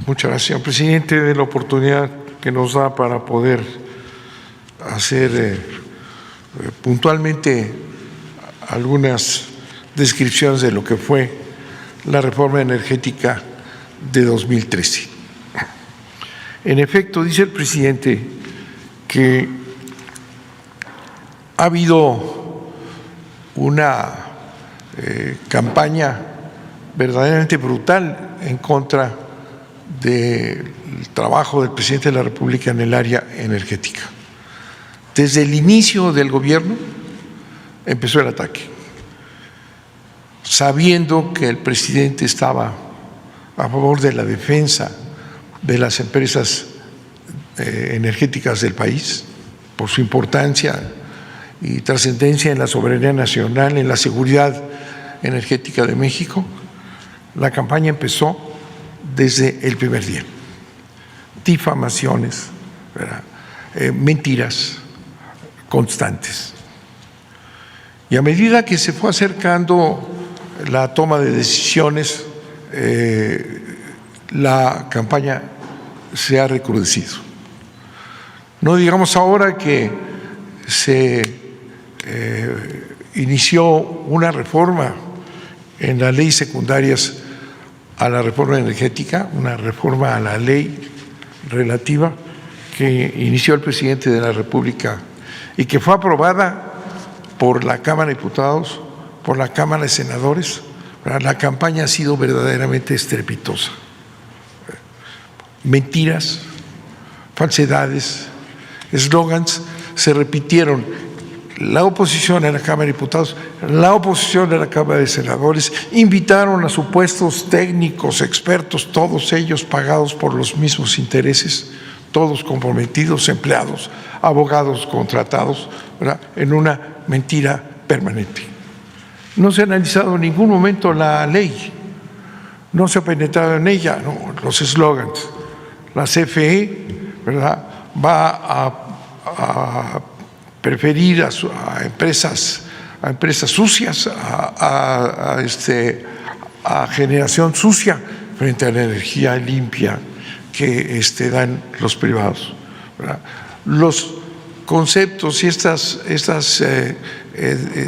Muchas gracias, señor presidente, de la oportunidad que nos da para poder hacer puntualmente algunas descripciones de lo que fue la reforma energética de 2013. En efecto, dice el presidente que ha habido una campaña verdaderamente brutal en contra del trabajo del presidente de la República en el área energética. Desde el inicio del gobierno empezó el ataque, sabiendo que el presidente estaba a favor de la defensa de las empresas energéticas del país, por su importancia y trascendencia en la soberanía nacional, en la seguridad energética de México. La campaña empezó desde el primer día. Difamaciones, mentiras constantes. Y a medida que se fue acercando la toma de decisiones, la campaña se ha recrudecido. No digamos ahora que se inició una reforma en las leyes secundarias a la reforma energética, una reforma a la ley relativa que inició el presidente de la República y que fue aprobada por la Cámara de Diputados, por la Cámara de Senadores. La campaña ha sido verdaderamente estrepitosa. Mentiras, falsedades, eslogans se repitieron. La oposición en la Cámara de Diputados, la oposición en la Cámara de Senadores invitaron a supuestos técnicos, expertos, todos ellos pagados por los mismos intereses, todos comprometidos, empleados, abogados contratados, ¿verdad?, en una mentira permanente. No se ha analizado en ningún momento la ley, no se ha penetrado en ella, no, los eslogans. La CFE, ¿verdad?, va a preferir a empresas sucias, a generación sucia frente a la energía limpia que dan los privados, ¿verdad? Los conceptos y estas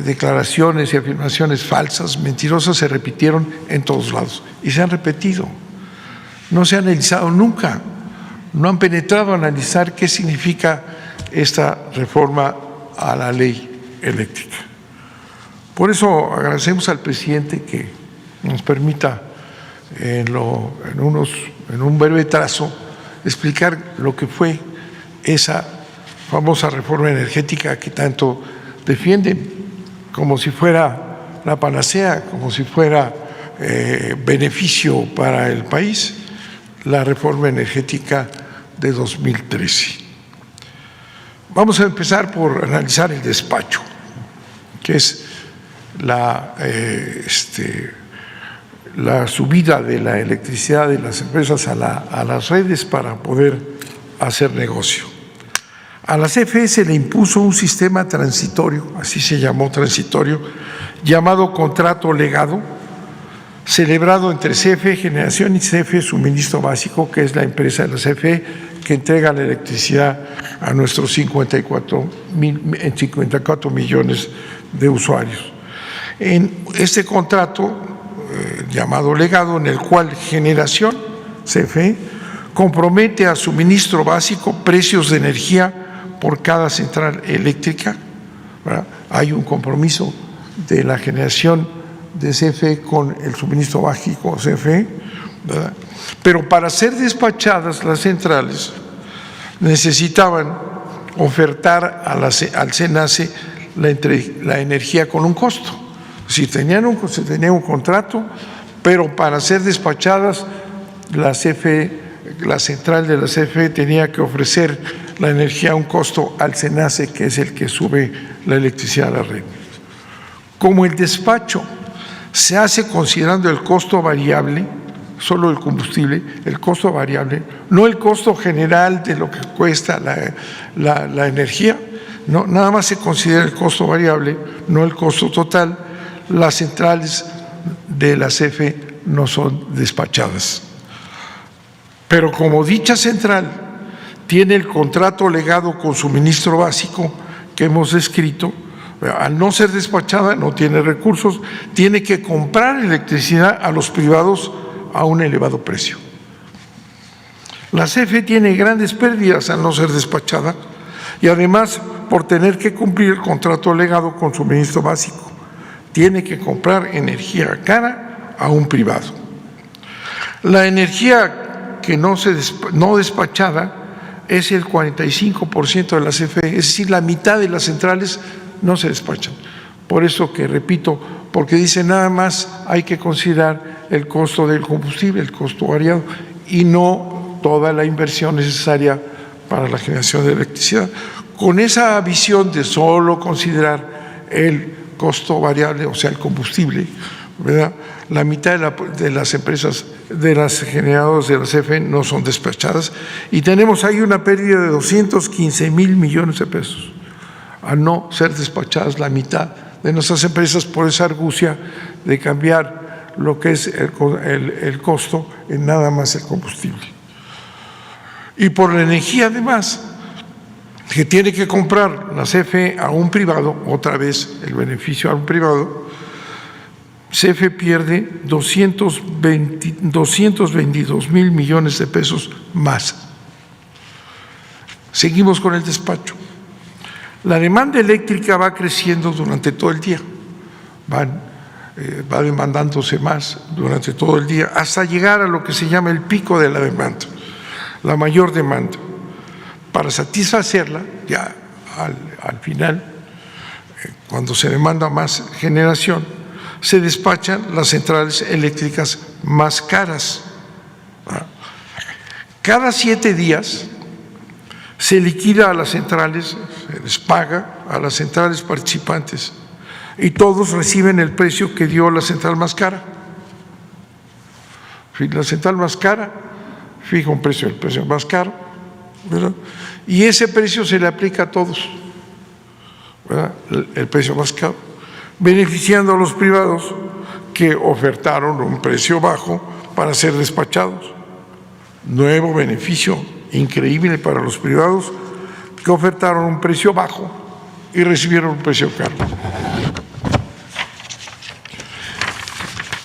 declaraciones y afirmaciones falsas, mentirosas, se repitieron en todos lados y se han repetido. No se ha analizado nunca, no han penetrado a analizar qué significa esta reforma a la ley eléctrica. Por eso agradecemos al presidente que nos permita en un breve trazo explicar lo que fue esa famosa reforma energética que tanto defienden, como si fuera la panacea, como si fuera beneficio para el país, la reforma energética de 2013. Vamos a empezar por analizar el despacho, que es la subida de la electricidad de las empresas a las redes para poder hacer negocio. A la CFE se le impuso un sistema transitorio, así se llamó transitorio, llamado contrato legado, celebrado entre CFE Generación y CFE Suministro Básico, que es la empresa de la CFE que entrega la electricidad a nuestros 54 millones de usuarios. En este contrato llamado legado, en el cual Generación, CFE, compromete a Suministro Básico precios de energía por cada central eléctrica, ¿verdad? Hay un compromiso de la generación de CFE con el Suministro Básico CFE, ¿verdad? Pero para ser despachadas las centrales necesitaban ofertar al SENACE la energía con un costo. Si tenía un contrato, pero para ser despachadas la central de la CFE tenía que ofrecer la energía a un costo al SENACE, que es el que sube la electricidad a la red. Como el despacho se hace considerando el costo variable, solo el combustible, el costo variable, no el costo general de lo que cuesta la energía, no, nada más se considera el costo variable, no el costo total. Las centrales de la CFE no son despachadas. Pero como dicha central tiene el contrato legado con suministro básico que hemos descrito, al no ser despachada, no tiene recursos, tiene que comprar electricidad a los privados a un elevado precio. La CFE tiene grandes pérdidas al no ser despachada y además por tener que cumplir el contrato legado con suministro básico. Tiene que comprar energía cara a un privado. La energía que no despachada es el 45% de la CFE, es decir, la mitad de las centrales no se despachan. Por eso que repito, porque dice nada más hay que considerar el costo del combustible, el costo variado, y no toda la inversión necesaria para la generación de electricidad. Con esa visión de solo considerar el costo variable, o sea, el combustible, ¿verdad?, la mitad de las empresas, de las generadoras de la CFE no son despachadas y tenemos ahí una pérdida de 215,000 millones de pesos al no ser despachadas la mitad de nuestras empresas por esa argucia de cambiar lo que es el costo en nada más el combustible. Y por la energía además, que tiene que comprar la CFE a un privado, otra vez el beneficio a un privado, CFE pierde 222,000 millones de pesos más. Seguimos con el despacho. La demanda eléctrica va creciendo durante todo el día, va demandándose más durante todo el día, hasta llegar a lo que se llama el pico de la demanda, la mayor demanda. Para satisfacerla, ya al final, cuando se demanda más generación, se despachan las centrales eléctricas más caras. Cada 7 días se liquida a las centrales, se les paga a las centrales participantes y todos reciben el precio que dio la central más cara. La central más cara fija un precio, el precio más caro, ¿verdad?, y ese precio se le aplica a todos, ¿verdad?, el precio más caro, beneficiando a los privados que ofertaron un precio bajo para ser despachados. Nuevo beneficio increíble para los privados que ofertaron un precio bajo y recibieron un precio caro.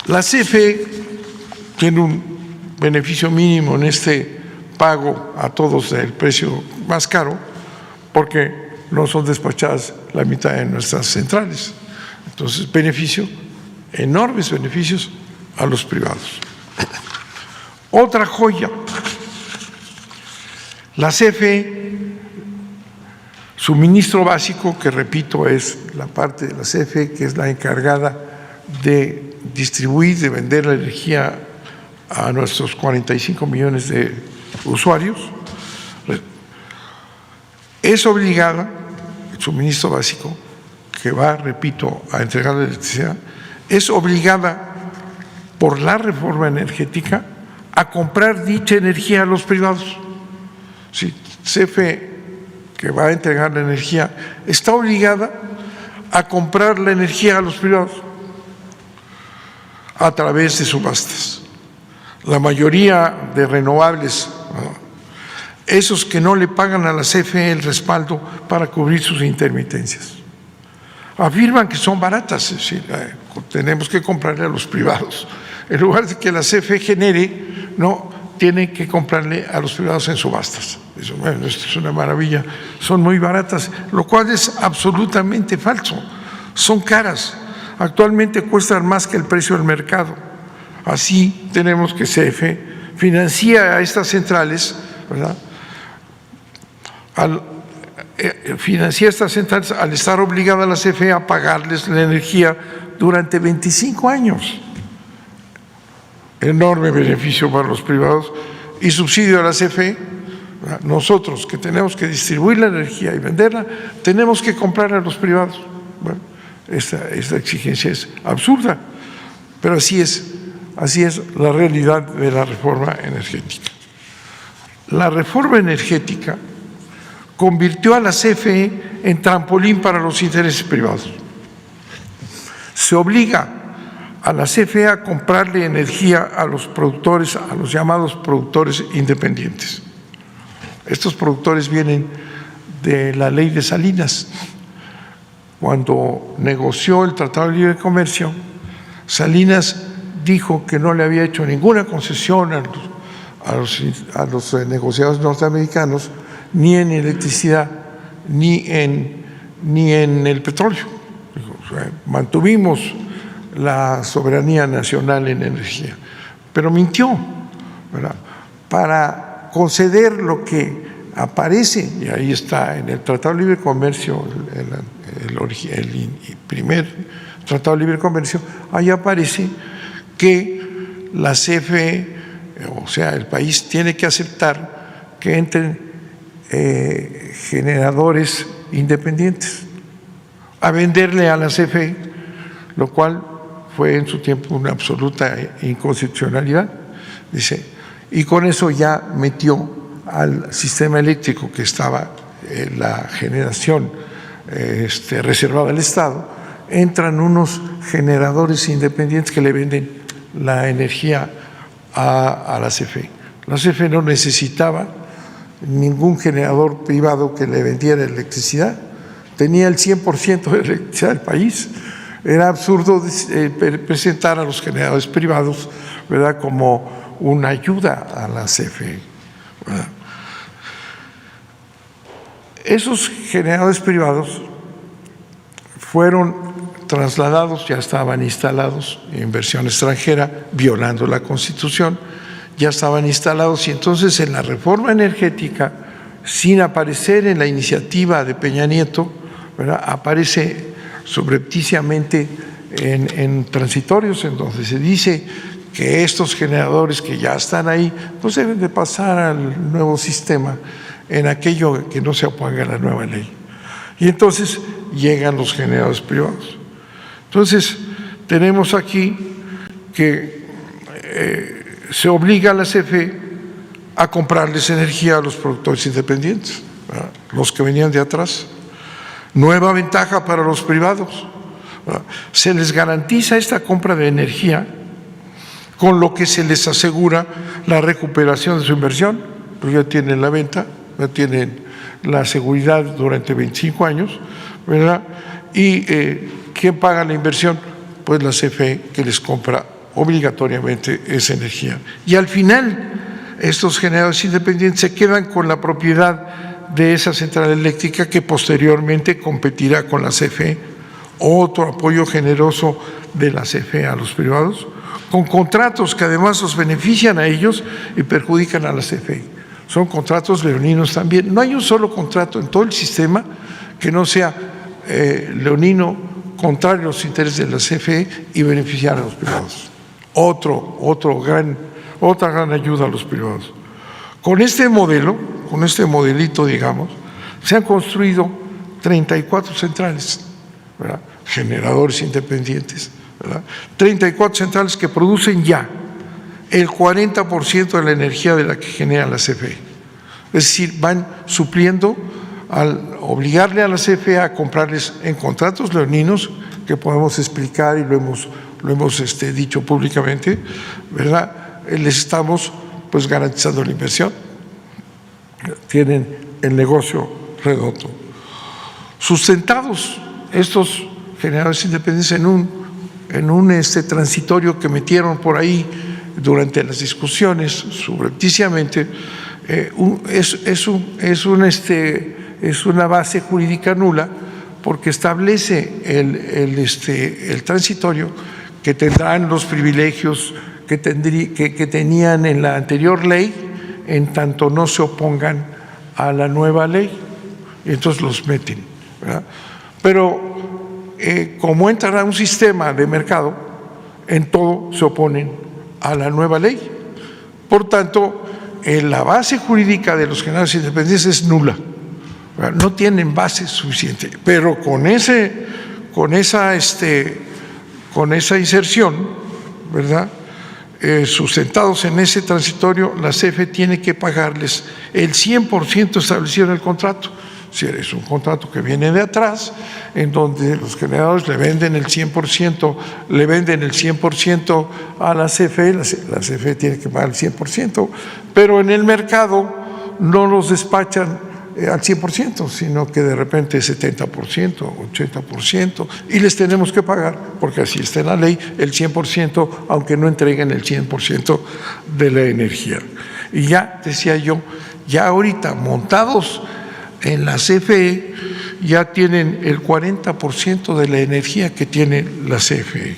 La CFE tiene un beneficio mínimo en este pago a todos del precio más caro porque no son despachadas la mitad de nuestras centrales. Entonces, beneficio, enormes beneficios a los privados. Otra joya, la CFE, suministro básico, que repito es la parte de la CFE que es la encargada de distribuir, de vender la energía a nuestros 45 millones de usuarios, es obligada, el suministro básico, que va, repito, a entregar la electricidad, es obligada por la reforma energética a comprar dicha energía a los privados. Si CFE, que va a entregar la energía, está obligada a comprar la energía a los privados a través de subastas. La mayoría de renovables, esos que no le pagan a la CFE el respaldo para cubrir sus intermitencias, afirman que son baratas, es decir, tenemos que comprarle a los privados. En lugar de que la CFE genere, no, tiene que comprarle a los privados en subastas. Eso, bueno, esto es una maravilla, son muy baratas, lo cual es absolutamente falso. Son caras, actualmente cuestan más que el precio del mercado. Así tenemos que CFE financia a estas centrales, ¿verdad?, financia estas centrales al estar obligada a la CFE a pagarles la energía durante 25 años. Enorme beneficio para los privados y subsidio a la CFE. Nosotros que tenemos que distribuir la energía y venderla, tenemos que comprarla a los privados. Bueno, esta exigencia es absurda, pero así es la realidad de la reforma energética. La reforma energética convirtió a la CFE en trampolín para los intereses privados. Se obliga a la CFE a comprarle energía a los productores, a los llamados productores independientes. Estos productores vienen de la ley de Salinas. Cuando negoció el Tratado de Libre Comercio, Salinas dijo que no le había hecho ninguna concesión a los negociadores norteamericanos, ni en electricidad, ni en el petróleo. O sea, mantuvimos la soberanía nacional en energía, pero mintió, ¿verdad? Para conceder lo que aparece, y ahí está en el Tratado de Libre Comercio, el primer Tratado de Libre Comercio, ahí aparece que la CFE, o sea, el país tiene que aceptar que entren generadores independientes a venderle a la CFE, lo cual fue en su tiempo una absoluta inconstitucionalidad, dice, y con eso ya metió al sistema eléctrico que estaba en la generación reservada al Estado, entran unos generadores independientes que le venden la energía a la CFE. La CFE no necesitaba ningún generador privado que le vendiera electricidad, tenía el 100% de electricidad del país. Era absurdo presentar a los generadores privados, ¿verdad?, como una ayuda a la CFE, ¿verdad? Esos generadores privados fueron trasladados, ya estaban instalados, inversión extranjera, violando la Constitución, ya estaban instalados, y entonces en la reforma energética, sin aparecer en la iniciativa de Peña Nieto, ¿verdad?, aparece subrepticiamente en transitorios, en donde se dice que estos generadores que ya están ahí, pues deben de pasar al nuevo sistema en aquello que no se oponga a la nueva ley. Y entonces llegan los generadores privados. Entonces, tenemos aquí que se obliga a la CFE a comprarles energía a los productores independientes, ¿verdad?, los que venían de atrás. Nueva ventaja para los privados, ¿verdad? Se les garantiza esta compra de energía, con lo que se les asegura la recuperación de su inversión, porque ya tienen la venta, ya tienen la seguridad durante 25 años, ¿verdad? Y ¿quién paga la inversión? Pues la CFE, que les compra obligatoriamente esa energía. Y al final, estos generadores independientes se quedan con la propiedad de esa central eléctrica, que posteriormente competirá con la CFE. Otro apoyo generoso de la CFE a los privados, con contratos que además los benefician a ellos y perjudican a la CFE. Son contratos leoninos también. No hay un solo contrato en todo el sistema que no sea leonino, contrario a los intereses de la CFE y beneficiar a los privados. Otra gran ayuda a los privados. Con este modelo, con este modelito, digamos, se han construido 34 centrales, ¿verdad?, generadores independientes, ¿verdad?, 34 centrales que producen ya el 40% de la energía de la que genera la CFE. Es decir, van supliendo al obligarle a la CFE a comprarles en contratos leoninos, que podemos explicar y lo hemos dicho públicamente, ¿verdad?, les estamos pues garantizando la inversión, tienen el negocio redondo. Sustentados estos generadores independientes en un transitorio que metieron por ahí durante las discusiones subrepticiamente, es una base jurídica nula, porque establece el transitorio que tendrán los privilegios que tenían en la anterior ley, en tanto no se opongan a la nueva ley, y entonces los meten, ¿verdad? Pero como entran a un sistema de mercado, en todo se oponen a la nueva ley. Por tanto, la base jurídica de los generadores independientes es nula, ¿verdad? No tienen base suficiente, pero con esa inserción, ¿verdad?, sustentados en ese transitorio, la CFE tiene que pagarles el 100% establecido en el contrato, si es un contrato que viene de atrás, en donde los generadores le venden el 100%, a la CFE, la CFE tiene que pagar el 100%, pero en el mercado no los despachan al 100%, sino que de repente 70%, 80%, y les tenemos que pagar, porque así está en la ley, el 100%, aunque no entreguen el 100% de la energía. Y ya, decía yo, ya ahorita montados en la CFE, ya tienen el 40% de la energía que tiene la CFE.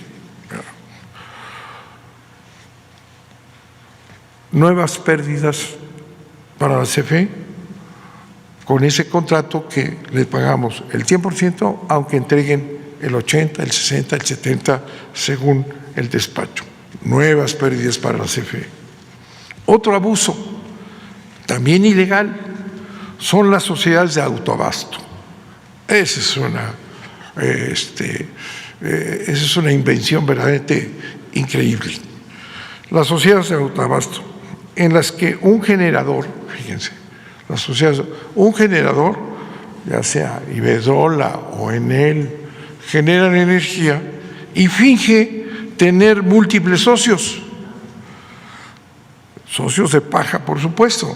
Nuevas pérdidas para la CFE, con ese contrato que les pagamos el 100%, aunque entreguen el 80, el 60, el 70, según el despacho. Nuevas pérdidas para la CFE. Otro abuso, también ilegal, son las sociedades de autoabasto. Esa es una invención verdaderamente increíble. Las sociedades de autoabasto, en las que un generador, fíjense, las sociedades, un generador, ya sea Iberdrola o Enel, generan energía y finge tener múltiples socios de paja, por supuesto,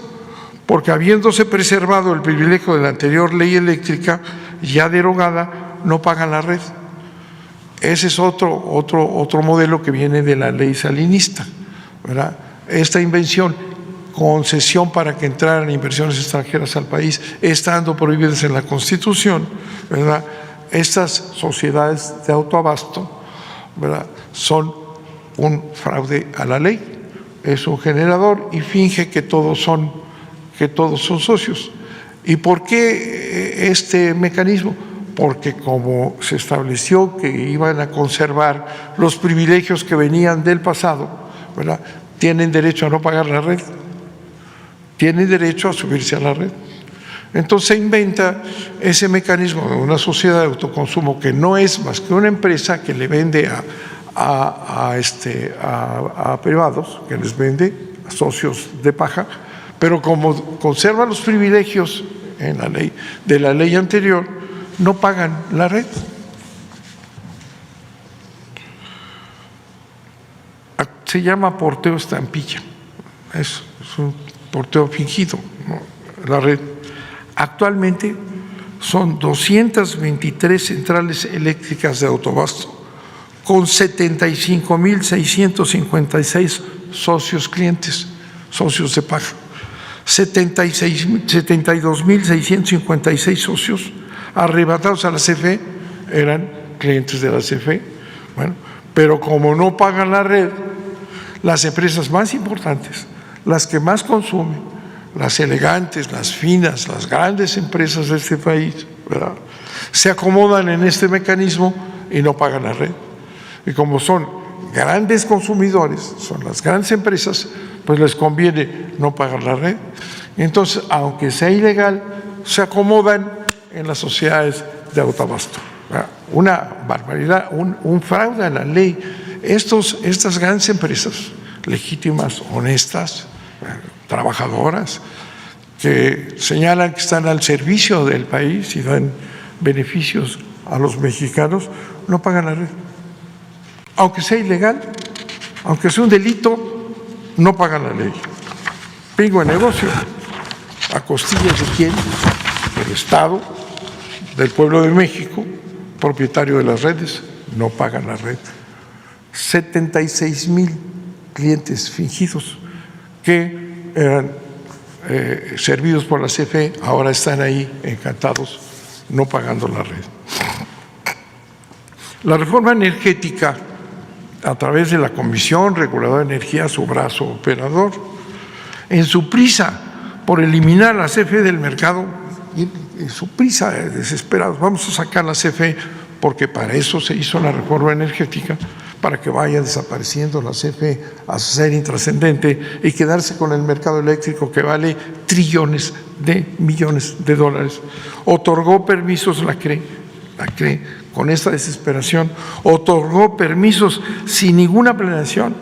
porque habiéndose preservado el privilegio de la anterior ley eléctrica ya derogada, no pagan la red. Ese es otro modelo que viene de la ley salinista, ¿verdad? Esta invención, concesión para que entraran inversiones extranjeras al país, estando prohibidas en la Constitución, ¿verdad? Estas sociedades de autoabasto, ¿verdad?, son un fraude a la ley. Es un generador y finge que todos son socios. ¿Y por qué este mecanismo? Porque como se estableció que iban a conservar los privilegios que venían del pasado, ¿verdad?, tienen derecho a no pagar la red, tienen derecho a subirse a la red. Entonces se inventa ese mecanismo de una sociedad de autoconsumo que no es más que una empresa que le vende a privados, que les vende a socios de paja, pero como conserva los privilegios en la ley, de la ley anterior, no pagan la red. Se llama porteo estampilla, es un porteo fingido, ¿no?, la red. Actualmente son 223 centrales eléctricas de autoabasto con 75.656 socios clientes, socios de paga, 72.656 socios arrebatados a la CFE eran clientes de la CFE. Bueno, pero como no pagan la red, las empresas más importantes, las que más consumen, las elegantes, las finas, las grandes empresas de este país, ¿verdad?, se acomodan en este mecanismo y no pagan la red. Y como son grandes consumidores, son las grandes empresas, pues les conviene no pagar la red. Entonces, aunque sea ilegal, se acomodan en las sociedades de autoabasto, ¿verdad? Una barbaridad, un fraude a la ley. Estas grandes empresas legítimas, honestas, trabajadoras, que señalan que están al servicio del país y dan beneficios a los mexicanos, no pagan la red. Aunque sea ilegal, aunque sea un delito, no pagan la ley. Pingo de negocio. ¿A costillas de quién? Del Estado, del pueblo de México, propietario de las redes, no pagan la red. 76,000 clientes fingidos que eran servidos por la CFE, ahora están ahí encantados, no pagando la red. La reforma energética, a través de la Comisión Reguladora de Energía, su brazo operador, en su prisa por eliminar la CFE del mercado, en su prisa desesperados, vamos a sacar la CFE, porque para eso se hizo la reforma energética, para que vaya desapareciendo la CFE a ser intrascendente y quedarse con el mercado eléctrico que vale trillones de millones de dólares. Otorgó permisos, la CRE, con esta desesperación, otorgó permisos sin ninguna planeación,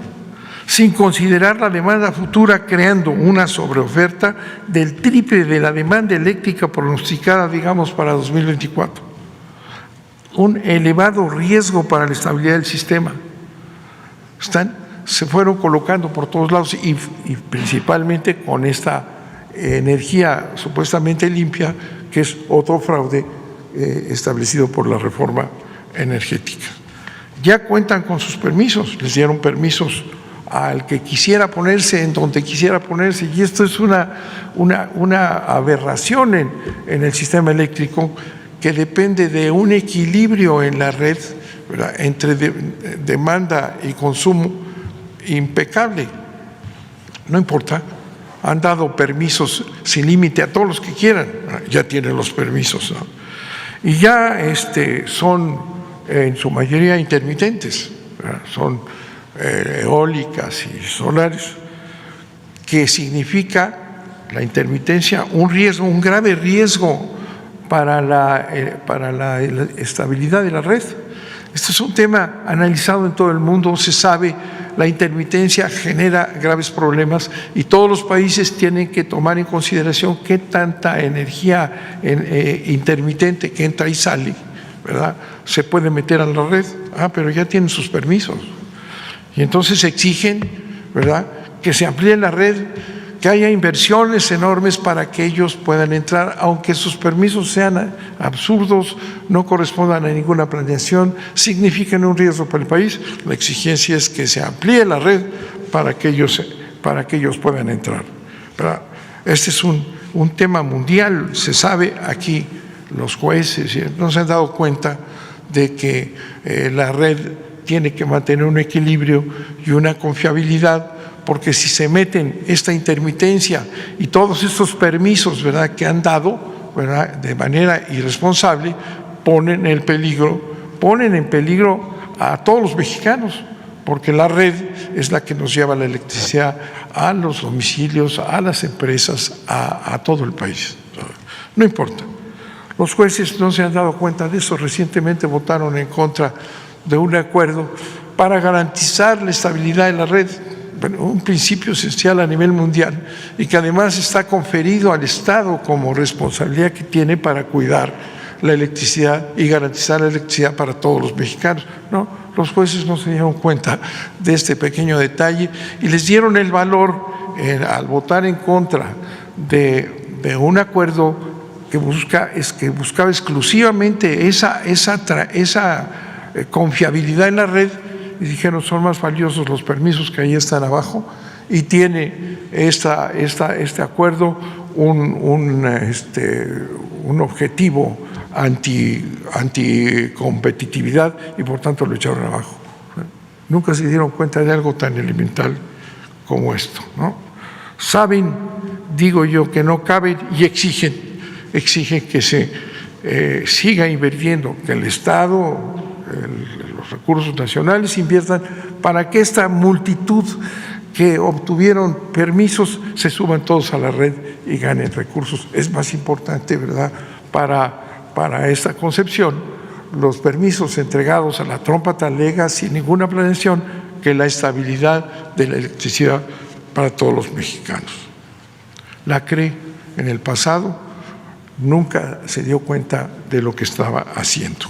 sin considerar la demanda futura, creando una sobreoferta del triple de la demanda eléctrica pronosticada, digamos, para 2024. Un elevado riesgo para la estabilidad del sistema. Se fueron colocando por todos lados y principalmente con esta energía supuestamente limpia, que es otro fraude establecido por la reforma energética. Ya cuentan con sus permisos, les dieron permisos al que quisiera ponerse en donde quisiera ponerse, y esto es una aberración en el sistema eléctrico, que depende de un equilibrio en la red, ¿verdad?, entre demanda y consumo impecable. No importa, han dado permisos sin límite a todos los que quieran, ya tienen los permisos, ¿no? Y ya son en su mayoría intermitentes, ¿verdad? Son eólicas y solares, que significa la intermitencia un riesgo, un grave riesgo para la estabilidad de la red. Este es un tema analizado en todo el mundo, se sabe, la intermitencia genera graves problemas y todos los países tienen que tomar en consideración qué tanta energía intermitente que entra y sale, ¿verdad?, se puede meter a la red. Pero ya tienen sus permisos. Y entonces exigen, ¿verdad?, que se amplíe la red, que haya inversiones enormes para que ellos puedan entrar, aunque sus permisos sean absurdos, no correspondan a ninguna planeación, significan un riesgo para el país. La exigencia es que se amplíe la red para que ellos puedan entrar, ¿verdad? Este es un tema mundial, se sabe. Aquí los jueces no se han dado cuenta de que la red tiene que mantener un equilibrio y una confiabilidad, porque si se meten esta intermitencia y todos estos permisos, ¿verdad?, que han dado, ¿verdad?, de manera irresponsable, ponen en peligro a todos los mexicanos, porque la red es la que nos lleva la electricidad a los domicilios, a las empresas, a todo el país. No importa. Los jueces no se han dado cuenta de eso. Recientemente votaron en contra de un acuerdo para garantizar la estabilidad de la red, un principio esencial a nivel mundial, y que además está conferido al Estado como responsabilidad que tiene para cuidar la electricidad y garantizar la electricidad para todos los mexicanos. No, los jueces no se dieron cuenta de este pequeño detalle y les dieron el valor al votar en contra de un acuerdo que buscaba exclusivamente esa confiabilidad en la red, y dijeron: son más valiosos los permisos que ahí están abajo, y tiene este acuerdo un objetivo anticompetitividad, y por tanto lo echaron abajo. Nunca se dieron cuenta de algo tan elemental como esto, ¿no? Saben, digo yo, que no caben y exigen que se siga invirtiendo, que el Estado, los recursos nacionales inviertan para que esta multitud que obtuvieron permisos se suban todos a la red y ganen recursos. Es más importante, ¿verdad?, para esta concepción, los permisos entregados a la trompa talega sin ninguna planeación, que la estabilidad de la electricidad para todos los mexicanos. La CRE en el pasado nunca se dio cuenta de lo que estaba haciendo.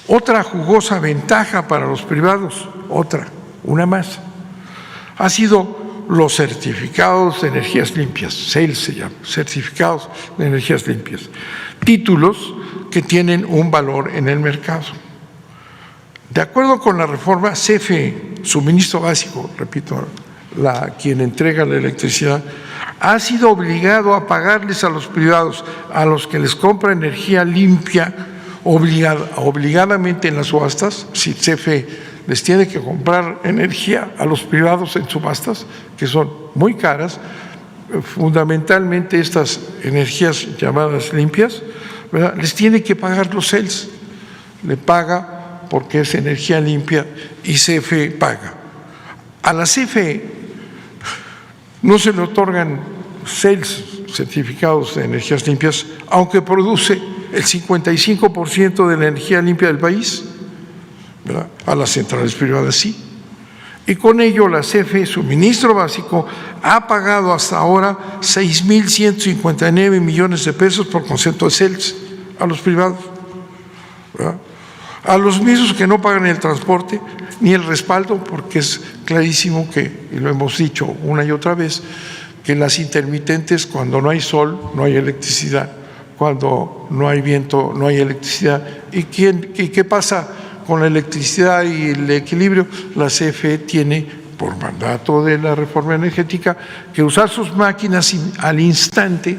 Otra jugosa ventaja para los privados, una más, ha sido los certificados de energías limpias, CEL se llama, certificados de energías limpias, títulos que tienen un valor en el mercado. De acuerdo con la reforma, CFE, suministro básico, repito, quien entrega la electricidad, ha sido obligado a pagarles a los privados, a los que les compra energía limpia, obligadamente en las subastas. Si CFE les tiene que comprar energía a los privados en subastas, que son muy caras, fundamentalmente estas energías llamadas limpias, ¿verdad?, les tiene que pagar los CELS. Le paga porque es energía limpia y CFE paga. A la CFE no se le otorgan CELS, certificados de energías limpias, aunque produce el 55% de la energía limpia del país, ¿verdad? A las centrales privadas sí. Y con ello la CFE, suministro básico, ha pagado hasta ahora 6.159 millones de pesos por concepto de CELS a los privados, ¿verdad? A los mismos que no pagan el transporte ni el respaldo, porque es clarísimo que, y lo hemos dicho una y otra vez, que las intermitentes, cuando no hay sol, no hay electricidad, cuando no hay viento, no hay electricidad. ¿Y qué pasa con la electricidad y el equilibrio? La CFE tiene, por mandato de la reforma energética, que usar sus máquinas al instante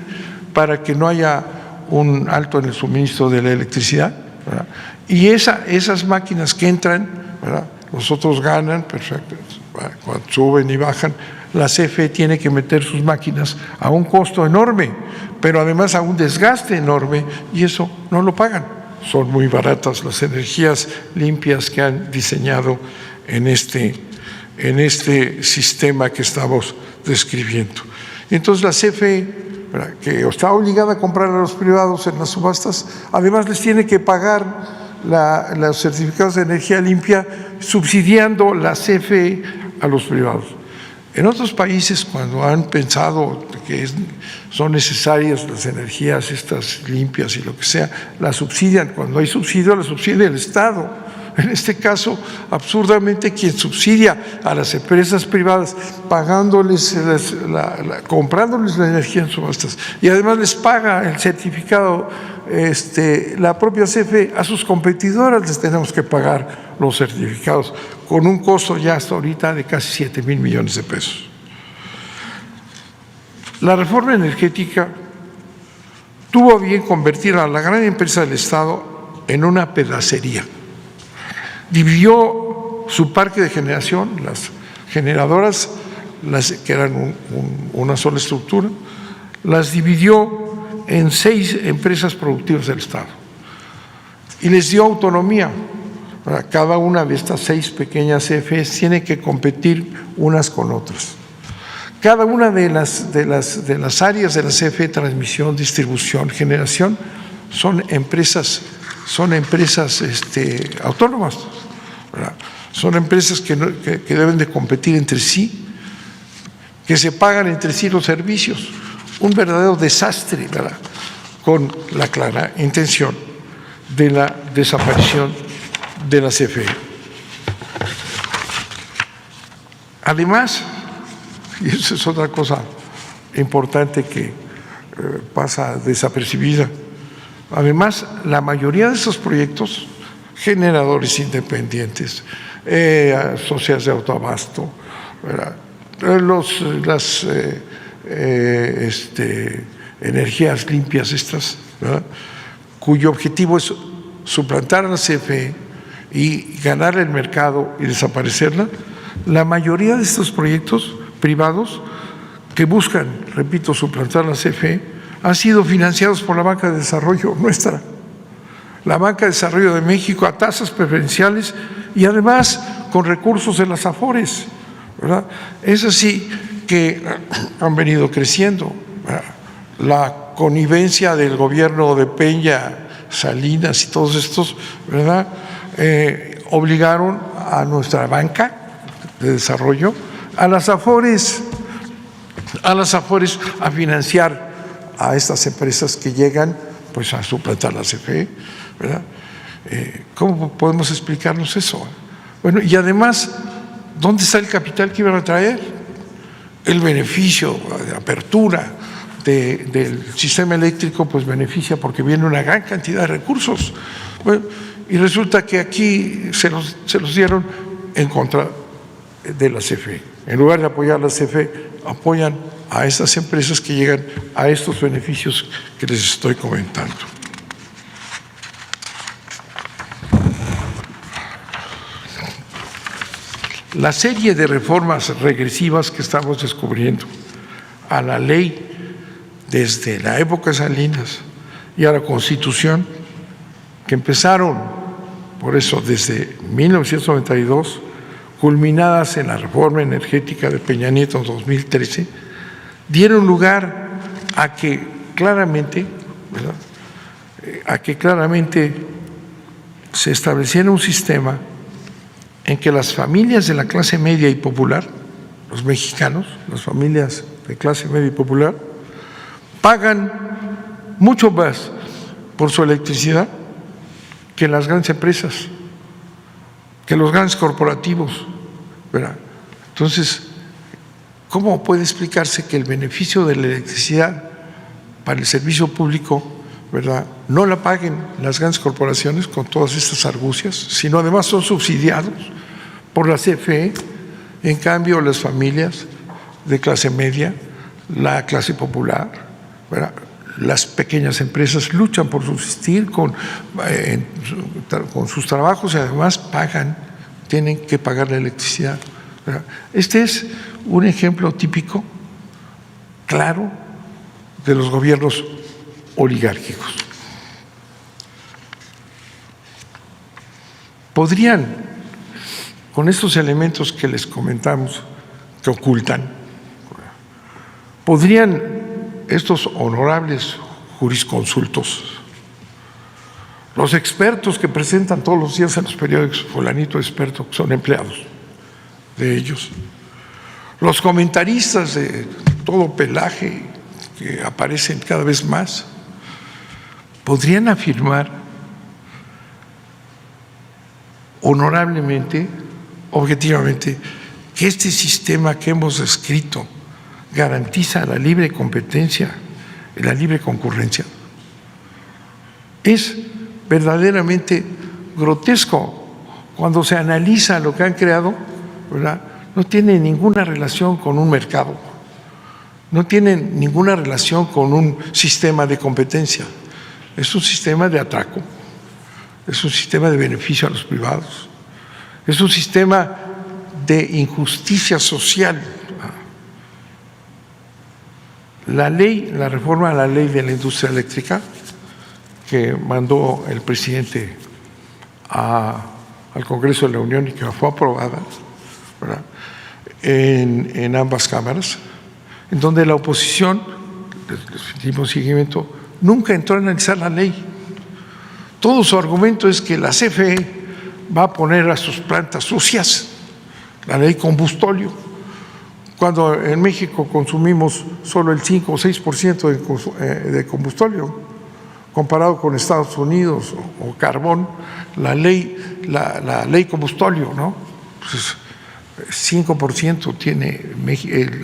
para que no haya un alto en el suministro de la electricidad, ¿verdad? Y esas máquinas que entran, ¿verdad?, los otros ganan, perfecto, cuando suben y bajan, la CFE tiene que meter sus máquinas a un costo enorme, pero además a un desgaste enorme, y eso no lo pagan. Son muy baratas las energías limpias que han diseñado en este sistema que estamos describiendo. Entonces la CFE, ¿verdad?, que está obligada a comprar a los privados en las subastas, además les tiene que pagar los certificados de energía limpia, subsidiando la CFE a los privados. En otros países, cuando han pensado que son necesarias las energías estas limpias y lo que sea, las subsidian. Cuando hay subsidio, la subsidia el Estado. En este caso, absurdamente, quien subsidia a las empresas privadas, pagándoles, comprándoles la energía en subastas, y además les paga el certificado, la propia CFE, a sus competidoras les tenemos que pagar los certificados, con un costo ya hasta ahorita de casi 7,000 millones de pesos. La reforma energética tuvo a bien convertir a la gran empresa del Estado en una pedacería. Dividió su parque de generación, las generadoras, que eran una sola estructura, las dividió en 6 empresas productivas del Estado y les dio autonomía. Cada una de estas 6 pequeñas CFEs tiene que competir unas con otras. Cada una de las áreas de la CFE, transmisión, distribución, generación, son empresas autónomas, ¿verdad? Son empresas que deben de competir entre sí, que se pagan entre sí los servicios. Un verdadero desastre, ¿verdad?, con la clara intención de la desaparición de la CFE. Además, y esa es otra cosa importante que pasa desapercibida, además, la mayoría de estos proyectos, generadores independientes, sociedades de autoabasto, ¿verdad?, las energías limpias estas, ¿verdad?, cuyo objetivo es suplantar a la CFE y ganar el mercado y desaparecerla. La mayoría de estos proyectos privados que buscan, repito, suplantar a la CFE, han sido financiados por la Banca de Desarrollo nuestra, la Banca de Desarrollo de México, a tasas preferenciales y además con recursos de las AFORES, ¿verdad? Es así que han venido creciendo, ¿verdad? La connivencia del gobierno de Peña, Salinas y todos estos, ¿verdad?, obligaron a nuestra banca de desarrollo, a las AFORES a financiar a estas empresas que llegan pues a suplantar la CFE, ¿verdad? ¿Cómo podemos explicarnos eso? Bueno, y además, ¿dónde está el capital que iban a traer? El beneficio de apertura del sistema eléctrico pues beneficia porque viene una gran cantidad de recursos. Bueno, y resulta que aquí se los dieron en contra de la CFE. En lugar de apoyar a la CFE, apoyan a estas empresas que llegan a estos beneficios que les estoy comentando. La serie de reformas regresivas que estamos descubriendo a la ley desde la época de Salinas y a la Constitución, que empezaron, por eso, desde 1992, culminadas en la reforma energética de Peña Nieto en 2013, dieron lugar a que claramente, ¿verdad?, se estableciera un sistema en que las familias de la clase media y popular, los mexicanos, las familias de clase media y popular, pagan mucho más por su electricidad que las grandes empresas, que los grandes corporativos, ¿verdad? Entonces, ¿cómo puede explicarse que el beneficio de la electricidad para el servicio público, ¿verdad?, no la paguen las grandes corporaciones con todas estas argucias, sino además son subsidiados por la CFE? En cambio, las familias de clase media, la clase popular, ¿verdad?, las pequeñas empresas luchan por subsistir con sus trabajos y además tienen que pagar la electricidad, ¿verdad? Este es un ejemplo típico, claro, de los gobiernos oligárquicos. Podrían, con estos elementos que les comentamos, que ocultan, podrían estos honorables jurisconsultos, los expertos que presentan todos los días en los periódicos, fulanito experto, que son empleados de ellos, los comentaristas de todo pelaje que aparecen cada vez más, podrían afirmar honorablemente, objetivamente, que este sistema que hemos descrito garantiza la libre competencia y la libre concurrencia. Es verdaderamente grotesco cuando se analiza lo que han creado, ¿verdad? No tiene ninguna relación con un mercado, no tiene ninguna relación con un sistema de competencia, es un sistema de atraco, es un sistema de beneficio a los privados, es un sistema de injusticia social. La reforma a la ley de la industria eléctrica que mandó el presidente al Congreso de la Unión y que fue aprobada, ¿verdad?, en ambas cámaras, en donde la oposición, les dimos seguimiento, nunca entró a analizar la ley. Todo su argumento es que la CFE va a poner a sus plantas sucias la ley combustóleo, cuando en México consumimos solo el 5 o 6% de combustóleo, comparado con Estados Unidos o carbón, la ley combustóleo, ¿no? Pues 5% tiene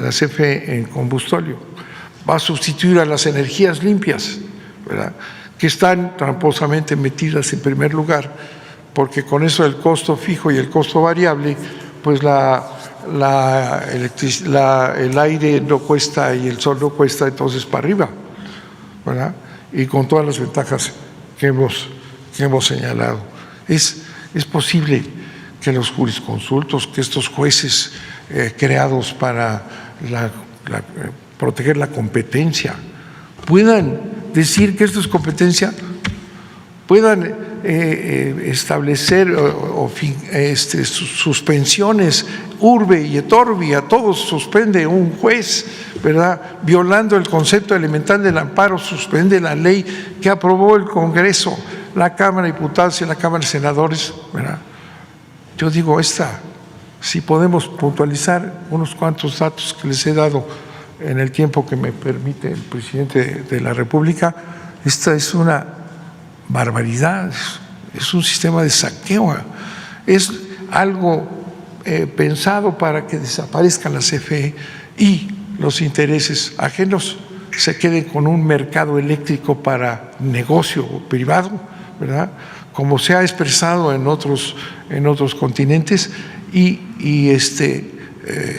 la CFE en combustóleo. Va a sustituir a las energías limpias, ¿verdad?, que están tramposamente metidas en primer lugar, porque con eso el costo fijo y el costo variable, pues el aire no cuesta y el sol no cuesta, entonces para arriba, ¿verdad?, y con todas las ventajas que hemos señalado. Es posible que los jurisconsultos, que estos jueces creados para proteger la competencia, puedan decir que esto es competencia, puedan establecer suspensiones urbe y et orbi, a todos suspende un juez, ¿verdad?, violando el concepto elemental del amparo, suspende la ley que aprobó el Congreso, la Cámara de Diputados y la Cámara de Senadores, ¿verdad? Yo digo, si podemos puntualizar unos cuantos datos que les he dado en el tiempo que me permite el presidente de la República, esta es una barbaridad, es un sistema de saqueo, es algo pensado para que desaparezca la CFE y los intereses ajenos se queden con un mercado eléctrico para negocio privado, ¿verdad?, como se ha expresado en otros continentes, y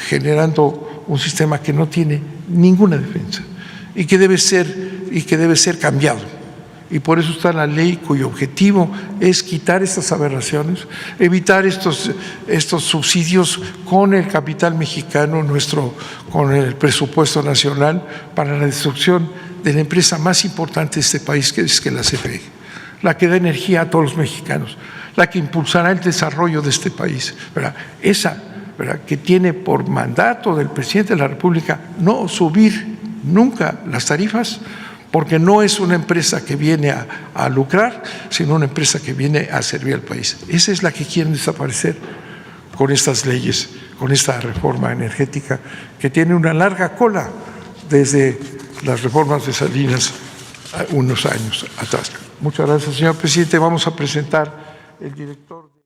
generando un sistema que no tiene ninguna defensa y que debe ser cambiado. Y por eso está la ley, cuyo objetivo es quitar estas aberraciones, evitar estos subsidios con el capital mexicano, con el presupuesto nacional, para la destrucción de la empresa más importante de este país, que es la CFE, la que da energía a todos los mexicanos, la que impulsará el desarrollo de este país, ¿verdad? Esa, ¿verdad?, que tiene por mandato del presidente de la República no subir nunca las tarifas, porque no es una empresa que viene a lucrar, sino una empresa que viene a servir al país. Esa es la que quieren desaparecer con estas leyes, con esta reforma energética que tiene una larga cola desde las reformas de Salinas unos años atrás. Muchas gracias, señor presidente. Vamos a presentar el director.